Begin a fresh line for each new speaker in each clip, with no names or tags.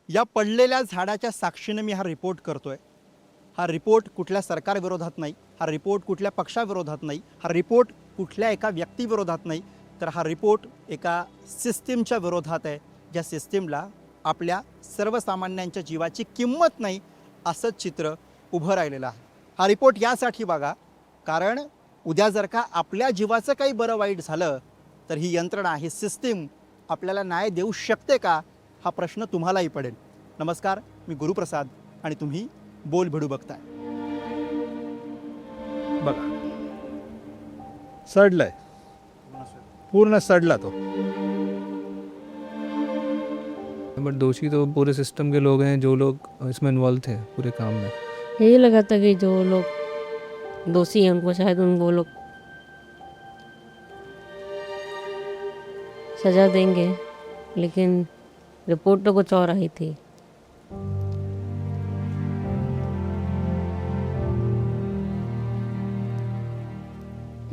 या पडलेल्या झाडाच्या साक्षीने मी हा रिपोर्ट करतोय। हा रिपोर्ट कुठल्या सरकारविरोधात नाही, हा रिपोर्ट कुठल्या पक्षाविरोधात नाही, हा रिपोर्ट कुठल्या एका व्यक्तीविरोधात नाही, तर हा रिपोर्ट एका सिस्टीमच्या विरोधात आहे, ज्या सिस्टीमला आपल्या सर्वसामान्यांच्या जीवाची किंमत नाही असं चित्र उभं राहिलेलं आहे। हा रिपोर्ट यासाठी बघा, कारण उद्या जर का आपल्या जीवाचं काही बरं वाईट झालं तर ही यंत्रणा, ही सिस्टीम आपल्याला न्याय देऊ शकते का, हा प्रश्न तुम्हालाही पडेल। नमस्कार, मी गुरुप्रसाद आणि तुम्ही बोलभिडू बघताय।
बघा सडलाय, पूर्ण सडला तो।
बट दोषी तो पूरे सिस्टम के लोग हैं जो लोग इसमें इन्वॉल्व थे पूरे काम में।
यही लगा था कि जो लोग दोषी हैं उनको शायद वो लोग सजा देंगे, लेकिन रिपोर्ट तो कुछ और आई थी।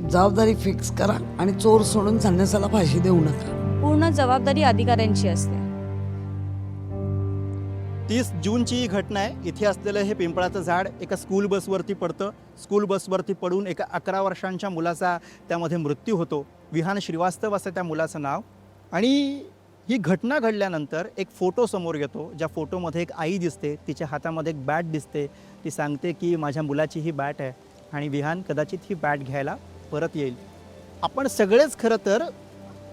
जबाबदारी फिक्स करा आणि चोर सोडून संन्यासाला फाशी देऊ नका।
पूर्ण जबाबदारी अधिकाऱ्यांची असते।
30 जूनची ही घटना आहे। इथे असलेलं हे पिंपळाचं झाड एका स्कूल बसवरती पडतं। स्कूल बसवरती पडून एका 11 वर्षांच्या मुलाचा त्यामध्ये मृत्यू होतो। विहान श्रीवास्तव असं त्या मुलाचं नाव। आणि ही घटना घडल्यानंतर एक फोटो समोर येतो, ज्या फोटोमध्ये एक आई दिसते, तिच्या हातामध्ये एक बॅट दिसते। ती सांगते की माझ्या मुलाची ही बॅट आहे आणि विहान कदाचित ही बॅट घ्यायला परत येईल। आपण सगळेच खरं तर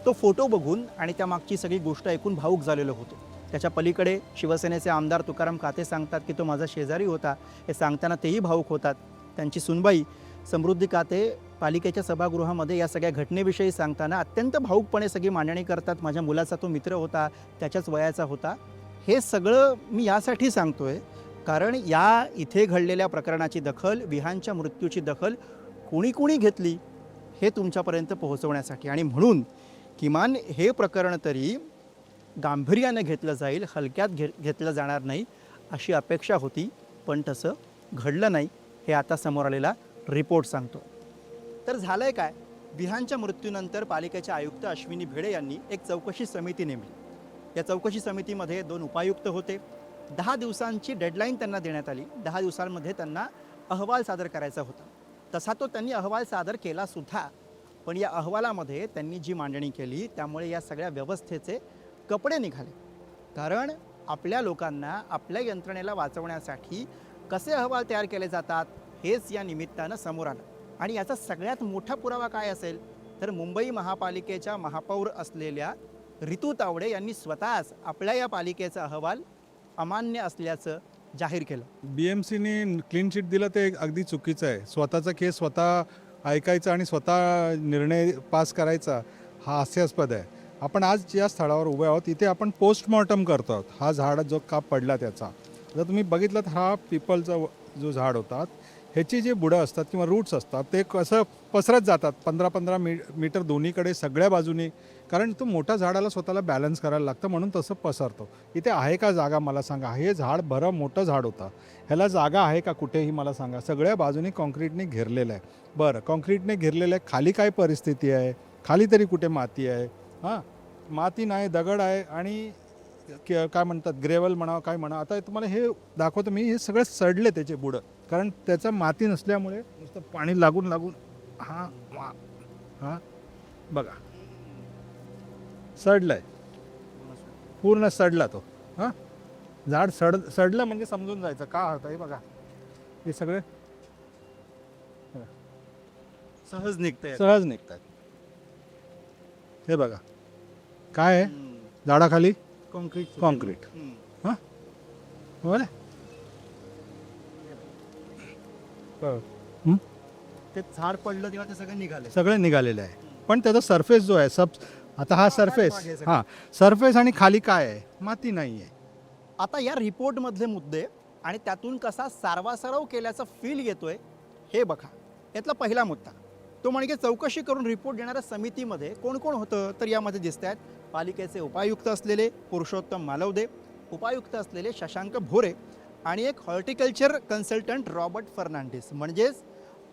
तो फोटो बघून आणि त्यामागची सगळी गोष्ट ऐकून भावूक झालेलो होतो। त्याच्या पलीकडे शिवसेनेचे आमदार तुकाराम काते सांगतात की तो माझा शेजारी होता, हे सांगताना तेही भावूक होतात। त्यांची सुनबाई समृद्धी काते पालिकेच्या सभागृहामध्ये या सगळ्या घटनेविषयी सांगताना अत्यंत भावूकपणे सगळी मांडणी करतात। माझ्या मुलाचा तो मित्र होता, त्याच्याच वयाचा होता। हे सगळं मी यासाठी सांगतोय कारण या इथे घडलेल्या प्रकरणाची दखल, विहानच्या मृत्यूची दखल कोणी कोणी घेतली हे तुमच्यापर्यंत पोहोचवण्यासाठी, आणि म्हणून किमान हे प्रकरण तरी गांभीर्याने घेतलं जाईल, हलक्यात घेतलं जाणार नाही अशी अपेक्षा होती। पण तसं घडलं नाही, हे आता समोर आलेला रिपोर्ट सांगतो। तर झालंय काय, विहानच्या मृत्यूनंतर पालिकेचे आयुक्त अश्विनी भिडे यांनी एक चौकशी समिती नेमली। या चौकशी समितीमध्ये 2 उपायुक्त होते। 10 दिवसांची डेडलाईन त्यांना देण्यात आली। 10 दिवसांमध्ये त्यांना अहवाल सादर करायचा होता। तसा तो त्यांनी अहवाल सादर केला सुद्धा, पण या अहवालामध्ये त्यांनी जी मांडणी केली त्यामुळे या सगळ्या व्यवस्थेचे कपडे निघाले। कारण आपल्या लोकांना, आपल्या यंत्रणेला वाचवण्यासाठी कसे अहवाल तयार केले जातात हेच या निमित्तानं समोर आलं। आणि याचा सगळ्यात मोठा पुरावा काय असेल तर मुंबई महापालिकेच्या महापौर असलेल्या रितू तावडे यांनी स्वतःच आपल्या या पालिकेचा अहवाल अमान्य असल्याचं जाहीर केलं।
BMCने क्लीन चिट दिलं ते अगदी चुकीचं आहे। स्वतःचा केस स्वतः ऐकायचा आणि स्वतः निर्णय पास करायचा हा हास्यास्पद आहे। आपण आज ज्या स्थळावर उभे आहोत इथे आपण पोस्टमॉर्टम करतो आहोत। हा झाड जो काप पडला त्याचा, जर तुम्ही बघितलं तर हा पिपलचा जो झाड होता, ह्याची जे बुडं असतात किंवा रूट्स असतात ते कसं पसरत जातात 15-15 मीटर दोन्हीकडे सगळ्या बाजूनी, कारण तो मोठ्या झाडाला स्वतःला बॅलन्स करायला लागतं म्हणून तसं पसरतो। इथे आहे का जागा मला सांगा? हे झाड बरं मोठं झाड होतं, ह्याला जागा आहे का कुठेही मला सांगा? सगळ्या बाजूनी कॉन्क्रीटने घेरलेलं आहे। बरं, कॉन्क्रीटने घेरलेलं आहे, खाली काय परिस्थिती आहे? खाली तरी कुठे माती आहे? हां, माती नाही, दगड आहे आणि काय म्हणतात ग्रेवल म्हणा, काय म्हणा। आता तुम्हाला हे दाखवतो मी, हे सगळं सडले त्याचे बुडं, कारण त्याचं माती नसल्यामुळे नुसतं पाणी लागून लागून हां बघा सडलाय, पूर्ण सडला तो। हां, झाड सडलं म्हणजे समजून जायचं का होतं। हे बघा, हे सगळे
सहज निघतंय।
सहज निघतात। हे बघा काय आहे झाडाखाली,
कॉन्क्रीट
कॉन्क्रीट। हां, बरं
ते झाड पडलं तेव्हा ते सगळं निघाले।
सगळे निघालेले आहे, पण त्याचा सरफेस जो आहे आता हा सरफेस,
भाग आहे सगळा।
हां सरफेस, आणि खाली काय आहे? माती नाही आहे।
आता या रिपोर्टमधले मुद्दे आणि त्यातून कसा सारवासारव केल्याचा फील येतोय हे बघा। यातला पहिला मुद्दा तो म्हणजे चौकशी करून रिपोर्ट देणाऱ्या समितीमध्ये कोण कोण होतं, तर यामध्ये दिसत आहेत पालिकेचे उपायुक्त असलेले पुरुषोत्तम मालवदे, उपायुक्त असलेले शशांक भोरे आणि एक हॉर्टिकल्चर कन्सल्टंट रॉबर्ट फर्नांडिस। म्हणजेच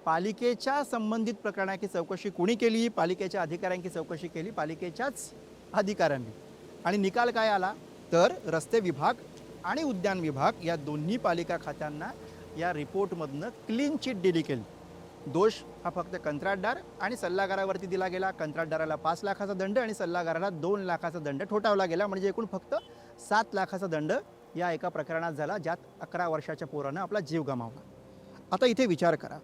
पालिकेच्या संबंधित प्रकरणाची चौकशी कोणी केली? पालिकेच्या अधिकाऱ्यांची चौकशी केली, पालिकेच्याच अधिकाऱ्यांनी। आणि निकाल काय आला तर रस्ते विभाग आणि उद्यान विभाग या दोन्ही पालिका खात्यांना या रिपोर्टमधनं क्लीन चिट दिली केली. दोष हा फक्त कंत्राटदार आणि सल्लागारावरती दिला गेला. कंत्राटदाराला 5 लाखाचा दंड आणि सल्लागाराला 2 लाखाचा दंड ठोठावला गेला. म्हणजे एकूण फक्त 7 लाखाचा दंड या एका प्रकरणात झाला, ज्यात 11 वर्षाच्या पोरानं आपला जीव गमावला. आता इथे विचार करा,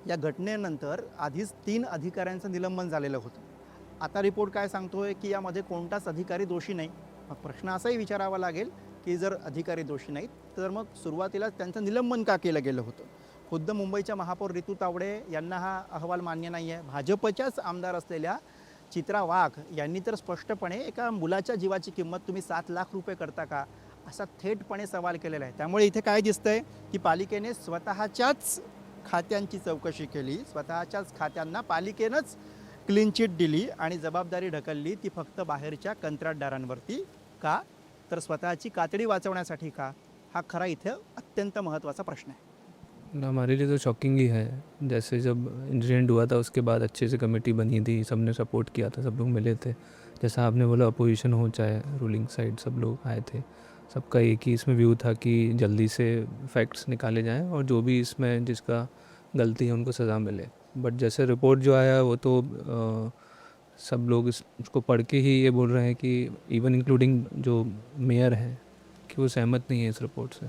या घटनेनंतर आधीच 3 अधिकाऱ्यांचं निलंबन झालेलं होतं. आता रिपोर्ट काय सांगतोय की यामध्ये कोणताच अधिकारी दोषी नाही. मग प्रश्न असाही विचारावा लागेल की जर अधिकारी दोषी नाहीत तर मग सुरुवातीला त्यांचं निलंबन का केलं गेलं होतं. खुद्द मुंबईच्या महापौर रितू तावडे यांना हा अहवाल मान्य नाही आहे. भाजपच्याच आमदार असलेल्या चित्रा वाघ यांनी तर स्पष्टपणे एका मुलाच्या जीवाची किंमत तुम्ही 7 लाख रुपये करता का, असा थेटपणे सवाल केलेला आहे. त्यामुळे इथे काय दिसतंय की पालिकेने स्वतःच्याच खात्यांची चौकशी केली, स्वतःच्याच खात्यांना पालिकेनंच क्लीन चिट दिली आणि जबाबदारी ढकलली ती फक्त बाहेरच्या कंत्राटदारांवरती. का तर स्वतःची कातडी वाचवण्यासाठी का, हा खरा इथे अत्यंत महत्त्वाचा प्रश्न आहे.
हमारे लिए तो शॉकिंग ही है. जैसे जब इंसिडेंट हुआ था उसके बाद अच्छे से कमेटी बनी थी, सबने सपोर्ट किया था, सब लोग मिले थे. जैसा आपने बोला अपोजिशन हो चाहे रूलिंग साइड, सब लोग आए थे. सबका एक ही इसमें व्यू था कि जल्दी से फैक्ट्स निकाले जाएं और जो भी इसमें जिसका गलती है उनको सज़ा मिले. बट जैसे रिपोर्ट जो आया वो तो सब लोग उसको पढ़ के ही ये बोल रहे हैं कि इवन इंक्लूडिंग जो मेयर हैं कि वो सहमत नहीं है इस रिपोर्ट से.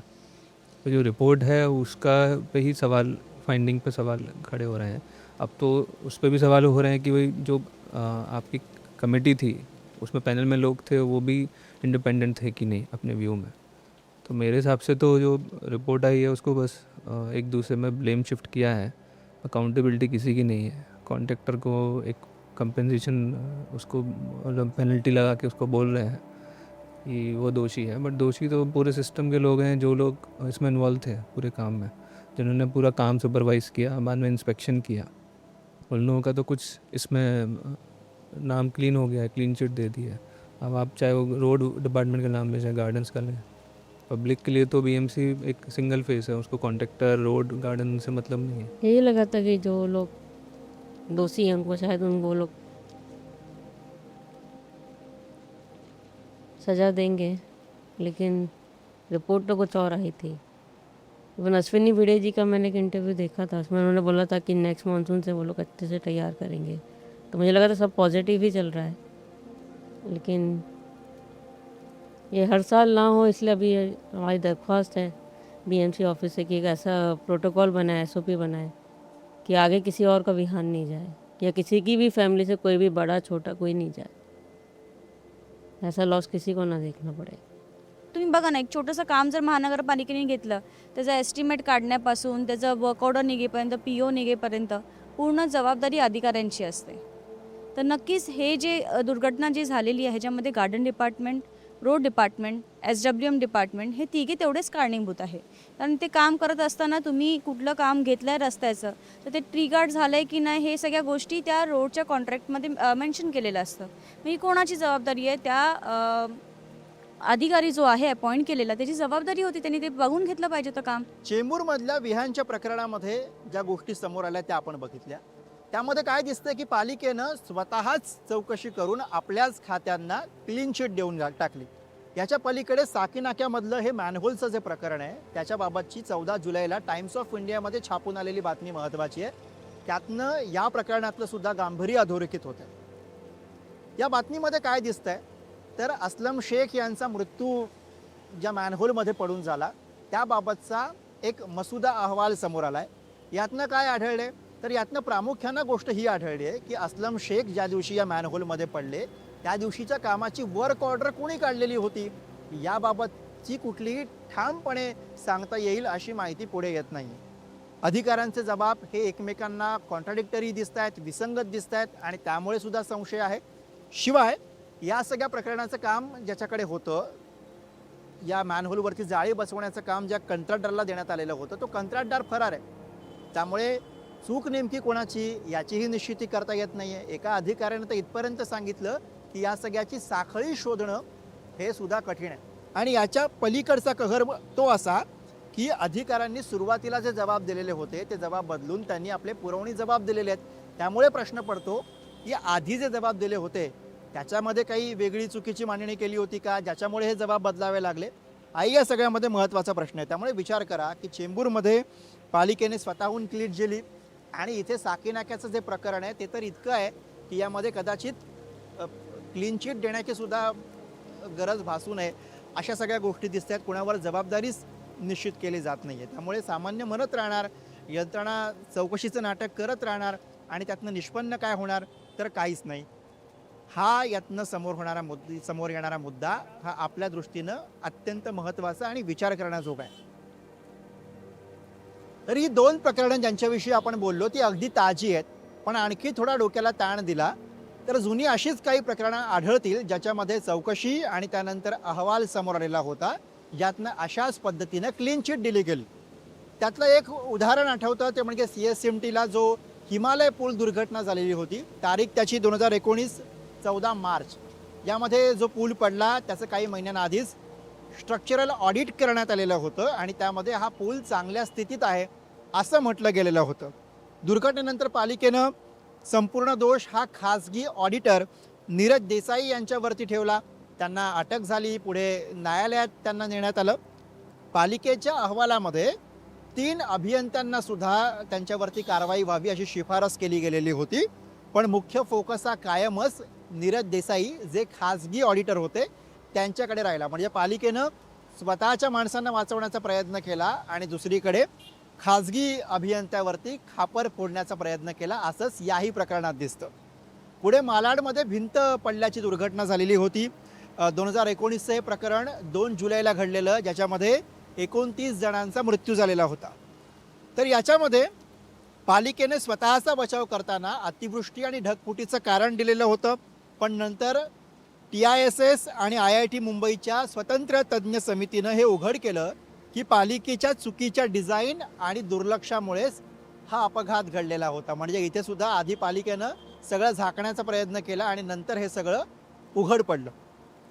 तो जो रिपोर्ट है उसका पे ही सवाल, फाइंडिंग पे सवाल खड़े हो रहे हैं. अब तो उस पर भी सवाल हो रहे हैं कि वही जो आपकी कमेटी थी उसमें पैनल में लोग थे वो भी इंडिपेंडेंट थे कि नहीं अपने व्यू में. तो मेरे हिसाब से तो जो रिपोर्ट आई है उसको बस एक दूसरे में ब्लेम शिफ्ट किया है. अकाउंटेबिलिटी किसी की नहीं है. कॉन्ट्रैक्टर को एक कंपनसेशन उसको पेनल्टी लगा के उसको बोल रहे हैं कि वो दोषी है. बट दोषी तो पूरे सिस्टम के लोग हैं जो लोग इसमें इन्वॉल्व थे पूरे काम में, जिन्होंने पूरा काम सुपरवाइज किया, बाद में इंस्पेक्शन किया. उन लोगों का तो कुछ इसमें नाम क्लीन हो गया है, क्लीन चिट दे दी है. अब आप चाहे वो रोड डिपार्टमेंट का नाम लें चाहे गार्डन्स का लें, पब्लिक के लिए तो बीएमसी एक सिंगल फेस है, उसको कॉन्ट्रैक्टर रोड गार्डन से मतलब नहीं है.
यही लगा था कि जो लोग दोषी हैं उनको शायद वो लोग सज़ा देंगे, लेकिन रिपोर्ट तो कुछ और आई थी. इवन अश्विनी भिड़े जी का मैंने एक इंटरव्यू देखा था, उसमें उन्होंने बोला था कि नेक्स्ट मानसून से वो लोग अच्छे से तैयार करेंगे. तो मुझे लगा था सब पॉजिटिव ही चल रहा है, लेकिन ये हर साल ना हो, इसलिए अभी हमारी दरख्वास्त है बीएमसी ऑफिस से कि एक ऐसा प्रोटोकॉल बनाए, एसओपी बनाए कि आगे किसी और का विहान नहीं जाए या किसी की भी फैमिली से कोई भी बड़ा छोटा कोई नहीं जाए. ऐसा लॉस किसी को ना देखना पड़े.
तुम्ही बघा ना, एक छोटंसं काम जर महानगरपालिकेने घेतलं, त्याचा एस्टिमेट काढण्यापासून त्याचं वर्क ऑर्डर निघेपर्यंत, PO निघेपर्यंत पूर्ण जबाबदारी अधिकाऱ्यांची असते. तर नक्कीच हे जे दुर्घटना जी झालेली आहे ह्याच्यामध्ये garden department, road department, SWM department हे तिघे तेवढेच कारणीभूत आहे. कारण ते काम करत असताना तुम्ही कुठलं काम घेतलं आहे रस्त्याचं, तर ते ट्री गार्ड झालं आहे की नाही हे सगळ्या गोष्टी त्या रोडच्या कॉन्ट्रॅक्टमध्ये मेन्शन केलेलं असतं. मग ही कोणाची जबाबदारी आहे? त्या अधिकारी जो आहे अपॉइंट केलेला त्याची जबाबदारी होती, त्यांनी ते बघून घेतलं पाहिजे होतं काम.
चेंबूरमधल्या विहानच्या प्रकरणामध्ये ज्या गोष्टी समोर आल्या त्या आपण बघितल्या. त्यामध्ये काय दिसतं की पालिकेनं स्वतःच चौकशी करून आपल्याच खात्यांना क्लीन चिट देऊन टाकली. याच्या पलीकडे साकीनाक्यामधलं हे मॅनहोलचं जे प्रकरण आहे त्याच्याबाबतची 14 जुलैला टाइम्स ऑफ इंडियामध्ये छापून आलेली बातमी महत्त्वाची आहे. त्यातनं या प्रकरणातलं सुद्धा गांभीर्य अधोरेखित होतं. या बातमीमध्ये काय दिसतंय तर असलम शेख यांचा मृत्यू ज्या मॅनहोलमध्ये पडून झाला त्याबाबतचा एक मसुदा अहवाल समोर आलाय. यातनं काय आढळले तर यातनं प्रामुख्यानं गोष्ट ही आढळली आहे की असलम शेख ज्या दिवशी या मॅनहोलमध्ये पडले त्या दिवशीच्या कामाची वर्क ऑर्डर कोणी काढलेली होती याबाबतची कुठलीही ठामपणे सांगता येईल अशी माहिती पुढे येत नाही. अधिकाऱ्यांचे जबाब हे एकमेकांना कॉन्ट्राडिक्टरी दिसत आहेत, विसंगत दिसत आहेत आणि त्यामुळे सुद्धा संशय आहे. शिवाय या सगळ्या प्रकरणाचं काम ज्याच्याकडे होतं, या मॅनहोलवरती जाळी बसवण्याचं काम ज्या कंत्राटदाराला देण्यात आलेलं होतं तो कंत्राटदार फरार आहे. त्यामुळे चूक नेमकी कोणाची याचीही निश्चिती करता येत नाही आहे. एका अधिकाऱ्यानं तर इथपर्यंत सांगितलं की या सगळ्याची साखळी शोधणं हे सुद्धा कठीण आहे. आणि याच्या पलीकडचा कहर तो असा की अधिकाऱ्यांनी सुरुवातीला जे जबाब दिलेले होते ते जबाब बदलून त्यांनी आपले पुरवणी जबाब दिलेले आहेत. त्यामुळे प्रश्न पडतो की आधी जे जबाब दिले होते त्याच्यामध्ये काही वेगळी चुकीची मांडणी केली होती का ज्याच्यामुळे हे जबाब बदलावे लागले. आई या सगळ्यामध्ये महत्त्वाचा प्रश्न आहे. त्यामुळे विचार करा की चेंबूरमध्ये पालिकेने स्वतःहून क्लीन दिली आणि इथे साकीनाक्याचं जे प्रकरण आहे ते तर इतकं आहे की यामध्ये कदाचित क्लीन चिट देण्याची सुद्धा गरज भासू नये अशा सगळ्या गोष्टी दिसत आहेत. कुणावर जबाबदारीच निश्चित केली जात नाही आहे. त्यामुळे सामान्य म्हणत राहणार, यंत्रणा चौकशीचं नाटक करत राहणार आणि त्यातनं निष्पन्न काय होणार तर काहीच नाही. हा यातनं समोर येणारा मुद्दा हा आपल्या दृष्टीनं अत्यंत महत्त्वाचा आणि विचार करण्याजोगा आहे. तर ही 2 प्रकरणं ज्यांच्याविषयी आपण बोललो ती अगदी ताजी आहेत. पण आणखी थोडा डोक्याला ताण दिला तर जुनी अशीच काही प्रकरणं आढळतील ज्याच्यामध्ये चौकशी आणि त्यानंतर अहवाल समोर आलेला होता, ज्यातनं अशाच पद्धतीनं क्लीन चिट दिली गेली. त्यातलं एक उदाहरण आठवतं ते म्हणजे CSMTला जो हिमालय पूल दुर्घटना झालेली होती. तारीख त्याची 2019 14 मार्च. यामध्ये जो पूल पडला त्याचं काही महिन्यांआधीच स्ट्रक्चरल ऑडिट करण्यात आलेलं होतं आणि त्यामध्ये हा पूल चांगल्या स्थितीत आहे असं म्हटलं गेलेलं होतं. दुर्घटनेनंतर पालिकेनं संपूर्ण दोष हा खाजगी ऑडिटर नीरज देसाई यांच्यावरती ठेवला. त्यांना अटक झाली, पुढे न्यायालयात त्यांना नेण्यात आलं. पालिकेच्या अहवालामध्ये 3 अभियंत्यांना सुद्धा त्यांच्यावरती कारवाई व्हावी अशी शिफारस केली गेलेली होती. पण मुख्य फोकस हा कायमच नीरज देसाई जे खाजगी ऑडिटर होते त्यांच्याकडे राहिला. म्हणजे पालिकेनं स्वतःच्या माणसांना वाचवण्याचा प्रयत्न केला आणि दुसरीकडे खाजगी अभियंत्यावरती खापर फोडण्याचा प्रयत्न केला असंच याही प्रकरणात दिसतं. पुढे मालाडमध्ये भिंत पडल्याची दुर्घटना झालेली होती. 2019चं हे प्रकरण 2 जुलैला घडलेलं, ज्याच्यामध्ये 29 जणांचा मृत्यू झालेला होता. तर याच्यामध्ये पालिकेने स्वतःचा बचाव करताना अतिवृष्टी आणि ढगफुटीचं कारण दिलेलं होतं. पण नंतर TISS आणि IIT मुंबईच्या स्वतंत्र तज्ज्ञ समितीनं हे उघड केलं की पालिकेच्या चुकीच्या डिझाईन आणि दुर्लक्षामुळेच हा अपघात घडलेला होता. म्हणजे इथे सुद्धा आधी पालिकेनं सगळं झाकण्याचा प्रयत्न केला आणि नंतर हे सगळं उघड पडलं.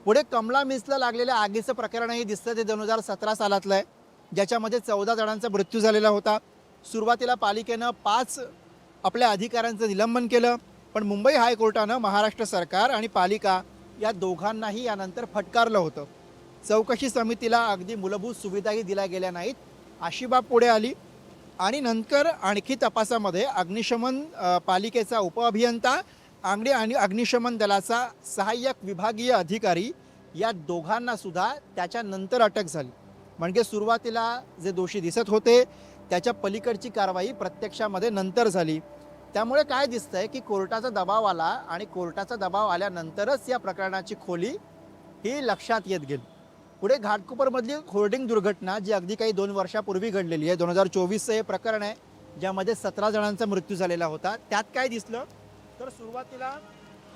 पुढे कमला मिल्सला लागलेल्या आगीचं प्रकरणही दिसतं ते 2017 सालातलं आहे, ज्याच्यामध्ये 14 जणांचा मृत्यू झालेला होता. सुरुवातीला पालिकेनं 5 आपल्या अधिकाऱ्यांचं निलंबन केलं, पण मुंबई हायकोर्टानं महाराष्ट्र सरकार आणि पालिका या दोघांनाही यानंतर फटकारलं होतं. चौकशी समितीला अगदी मूलभूत सुविधाही दिल्या गेल्या नाहीत अशी बाब पुढे आली आणि नंतर आणखी तपासामध्ये अग्निशमन पालिकेचा उपअभियंता आणि अग्निशमन दलाचा सहाय्यक विभागीय अधिकारी या दोघांना सुद्धा त्याच्यानंतर अटक झाली. म्हणजे सुरुवातीला जे दोषी दिसत होते त्याच्या पलीकडची कारवाई प्रत्यक्षामध्ये नंतर झाली. त्यामुळे काय दिसतंय की कोर्टाचा दबाव आला आणि कोर्टाचा दबाव आल्यानंतरच या प्रकरणाची खोली ही लक्षात येत गेली. पुढे घाटकोपरमधली होर्डिंग दुर्घटना जी अगदी काही 2 वर्षापूर्वी घडलेली आहे, 2024चं हे प्रकरण आहे, ज्यामध्ये 17 जणांचा मृत्यू झालेला होता. त्यात काय दिसलं तर सुरुवातीला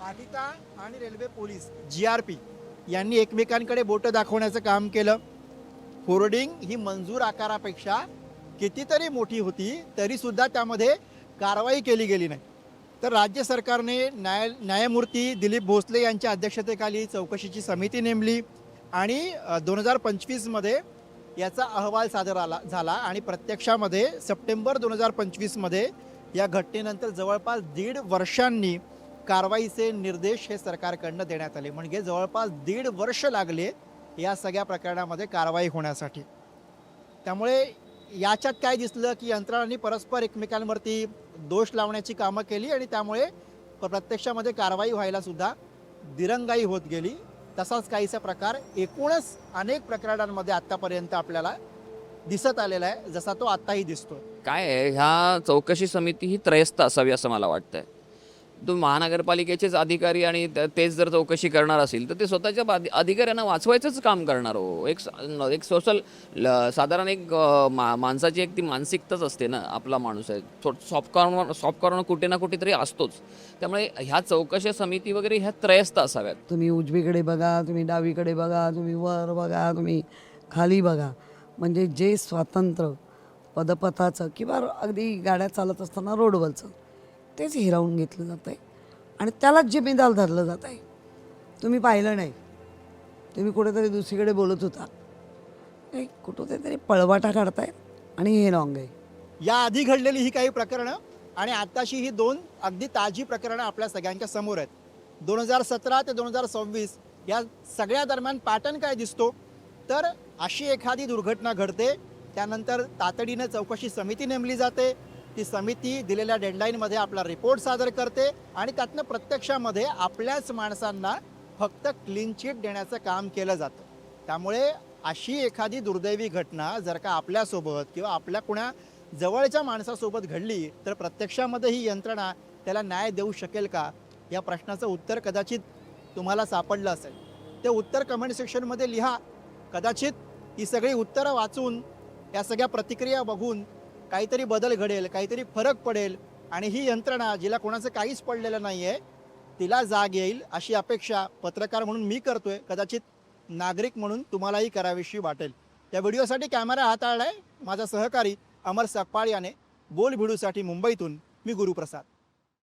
पालिका आणि रेल्वे पोलीस GRP यांनी एकमेकांकडे बोटं दाखवण्याचं काम केलं. होर्डिंग ही मंजूर आकारापेक्षा कितीतरी मोठी होती तरीसुद्धा त्यामध्ये कारवाई केली गेली नाही. तर राज्य सरकारने न्यायमूर्ती दिलीप भोसले यांच्या अध्यक्षतेखाली चौकशीची समिती नेमली आणि 2025मध्ये याचा अहवाल सादर झाला आणि प्रत्यक्षामध्ये सप्टेंबर 2025मध्ये या घटनेनंतर जवळपास 1.5 वर्षांनी कारवाईचे निर्देश हे सरकारकडनं देण्यात आले. म्हणजे जवळपास 1.5 वर्ष लागले या सगळ्या प्रकरणामध्ये कारवाई होण्यासाठी. त्यामुळे याच्यात काय दिसलं की यंत्रणांनी परस्पर एकमेकांवरती दोष लावण्याची कामं केली आणि त्यामुळे प्रत्यक्षामध्ये कारवाई व्हायला सुद्धा दिरंगाई होत गेली. तसाच काहीसा प्रकार एकूणच अनेक प्रकरणांमध्ये आत्तापर्यंत आपल्याला दिसत आलेला आहे, जसा तो आत्ताही दिसतो.
काय आहे, ह्या चौकशी समिती ही त्रयस्थ असावी असं मला वाटतंय. तो महानगरपालिकेचेच अधिकारी आणि तेच जर चौकशी करणार असेल तर ते स्वतःच्या अधिकाऱ्यांना वाचवायचंच काम करणार हो. एक सोशल साधारण एक माणसाची एक ती मानसिकताच असते ना, आपला माणूस आहे सॉफ्ट कॉर्नर कुठे ना कुठेतरी असतोच. त्यामुळे ह्या चौकशी समिती वगैरे ह्या त्रयस्थ असाव्यात.
तुम्ही उजवीकडे बघा, तुम्ही डावीकडे बघा, तुम्ही वर बघा, तुम्ही खाली बघा. म्हणजे जे स्वातंत्र्य पदपथाचं किंवा अगदी गाड्या चालत असताना रोडवरचं तेच हिरावून घेतलं जातं आहे आणि त्यालाच जिम्मेदार धरलं जात आहे. तुम्ही पाहिलं नाही, तुम्ही कुठेतरी दुसरीकडे बोलत होता, नाही कुठेतरी पळवाटा काढतायत आणि हे रॉंग आहे.
याआधी घडलेली ही काही प्रकरणं आणि आत्ताशी ही 2 अगदी ताजी प्रकरणं आपल्या सगळ्यांच्या समोर आहेत. 2017 ते 2026 या सगळ्या दरम्यान पॅटर्न काय दिसतो तर अशी एखादी दुर्घटना घडते, त्यानंतर तातडीनं चौकशी समिती नेमली जाते. ती समिती दिलेल्या डेडलाईनमध्ये आपला रिपोर्ट सादर करते आणि त्यातनं प्रत्यक्षामध्ये आपल्याच माणसांना फक्त क्लीन चिट देण्याचं काम केलं जातं. त्यामुळे अशी एखादी दुर्दैवी घटना जर का आपल्यासोबत किंवा आपल्या कुणा जवळच्या माणसासोबत घडली तर प्रत्यक्षामध्ये ही यंत्रणा त्याला न्याय देऊ शकेल का, या प्रश्नाचं उत्तर कदाचित तुम्हाला सापडलं असेल. ते उत्तर कमेंट सेक्शनमध्ये लिहा. कदाचित ही सगळी उत्तरं वाचून, या सगळ्या प्रतिक्रिया बघून काहीतरी बदल घडेल, काहीतरी फरक पडेल आणि ही यंत्रणा जिला कोणाचं काहीच पडलेलं नाही आहे तिला जाग येईल अशी अपेक्षा पत्रकार म्हणून मी करतोय. कदाचित नागरिक म्हणून तुम्हालाही करावीशी वाटेल. त्या व्हिडिओसाठी कॅमेरा हाताळलाय माझा सहकारी अमर सकपाळ याने. बोल भिडूसाठी मुंबईतून मी गुरुप्रसाद.